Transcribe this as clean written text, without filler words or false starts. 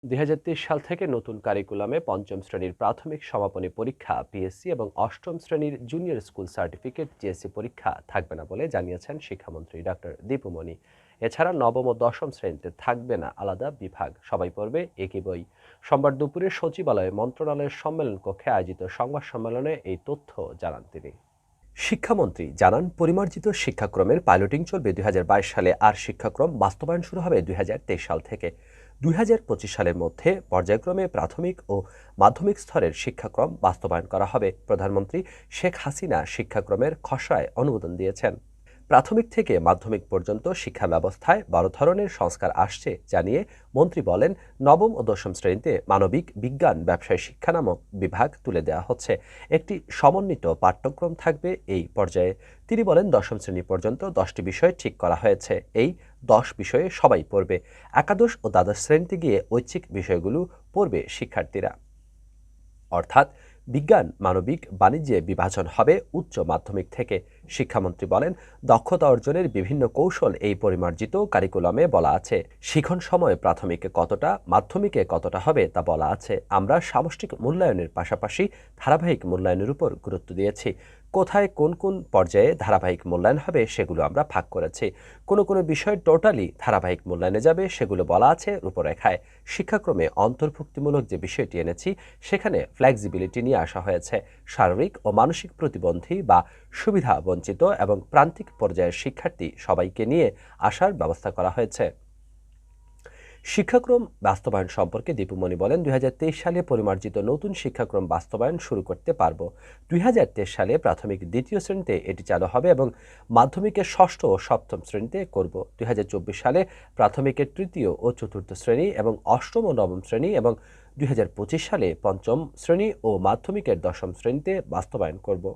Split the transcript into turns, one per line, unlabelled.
২০২৩ সাল থেকে নতুন কারিকুলামে পঞ্চম শ্রেণীর প্রাথমিক সমাপনী পরীক্ষা পিএসসি এবং অষ্টম শ্রেণীর জুনিয়র স্কুল সার্টিফিকেট জিএসসি পরীক্ষা থাকবে না বলে জানিয়েছেন শিক্ষামন্ত্রী ডক্টর দীপু মনি। এছাড়া নবম ও দশম শ্রেণীতে থাকবে না আলাদা বিভাগ, সবাই পড়বে একই বই। সোমবার দুপুরে সচিবালয়ে মন্ত্রণালয়ের সম্মেলন কক্ষে আয়োজিত সংবাদ সম্মেলনে এই তথ্য জানান তিনি। শিক্ষামন্ত্রী জানান, পরিমার্জিত শিক্ষাক্রমের পাইলটিং চলবে ২০২২ সালে, আর শিক্ষাক্রম বাস্তবায়ন শুরু হবে ২০২৩ সাল থেকে। ২০২৫ সালের মধ্যে পর্যায়ক্রমে প্রাথমিক ও মাধ্যমিক স্তরের শিক্ষাক্রম বাস্তবায়ন করা হবে। প্রধানমন্ত্রী শেখ হাসিনা শিক্ষাক্রমের খসড়ায় অনুমোদন দিয়েছেন। প্রাথমিক থেকে মাধ্যমিক পর্যন্ত শিক্ষা ব্যবস্থায় বড় ধরনের সংস্কার আসছে জানিয়ে মন্ত্রী বলেন, নবম ও দশম শ্রেণীতে মানবিক বিজ্ঞান ব্যবসায় শিক্ষা নামক বিভাগ তুলে দেওয়া হচ্ছে। একটি সমন্বিত পাঠ্যক্রম থাকবে এই পর্যায়ে। তিনি বলেন, দশম শ্রেণী পর্যন্ত 10টি বিষয় ঠিক করা হয়েছে। এই 10 বিষয়ে সবাই পড়বে। একাদশ ও দ্বাদশ শ্রেণীতে গিয়ে ঐচ্ছিক বিষয়গুলো পড়বে শিক্ষার্থীরা। অর্থাৎ বিজ্ঞান, মানবিক, বাণিজ্যে বিভাজন হবে উচ্চ মাধ্যমিক থেকে। শিক্ষামন্ত্রী বলেন, দক্ষতা অর্জনের বিভিন্ন কৌশল এই পরিমার্জিত কারিকুলামে বলা আছে। শিখন সময় প্রাথমিকে কতটা, মাধ্যমিকে কতটা হবে তা বলা আছে। আমরা সামষ্টিক মূল্যায়নের পাশাপাশি ধারাবাহিক মূল্যায়নের উপর গুরুত্ব দিয়েছি। কোথায় কোন কোন পর্যায়ে ধারাবাহিক মূল্যায়ন হবে সেগুলো আমরা ভাগ করেছি। কোনো কোনো বিষয় টোটালি ধারাবাহিক মূল্যায়নে যাবে সেগুলো বলা আছে রূপরেখায়। শিক্ষাক্রমে অন্তর্ভুক্তিমূলক যে বিষয়টি এনেছি সেখানে ফ্লেক্সিবিলিটি নিয়ে আসা হয়েছে। শারীরিক ও মানসিক প্রতিবন্ধী বা সুবিধা বঞ্চিত এবং প্রান্তিক পর্যায়ের শিক্ষার্থী সবাইকে নিয়ে আসার ব্যবস্থা করা হয়েছে। শিক্ষাক্রম বাস্তবায়ন সম্পর্কে দীপু মনি বলেন, ২০২৩ সালে পরিমার্জিত নতুন শিক্ষাক্রম বাস্তবায়ন শুরু করতে পারব। ২০২৩ সালে প্রাথমিক দ্বিতীয় শ্রেণীতে এটি চালু হবে এবং মাধ্যমিকের ষষ্ঠ ও সপ্তম শ্রেণীতে করব। ২০২৪ সালে প্রাথমিকের তৃতীয় ও চতুর্থ শ্রেণী এবং অষ্টম ও নবম শ্রেণী এবং ২০২৫ সালে পঞ্চম শ্রেণী ও মাধ্যমিকের দশম শ্রেণীতে বাস্তবায়ন করব।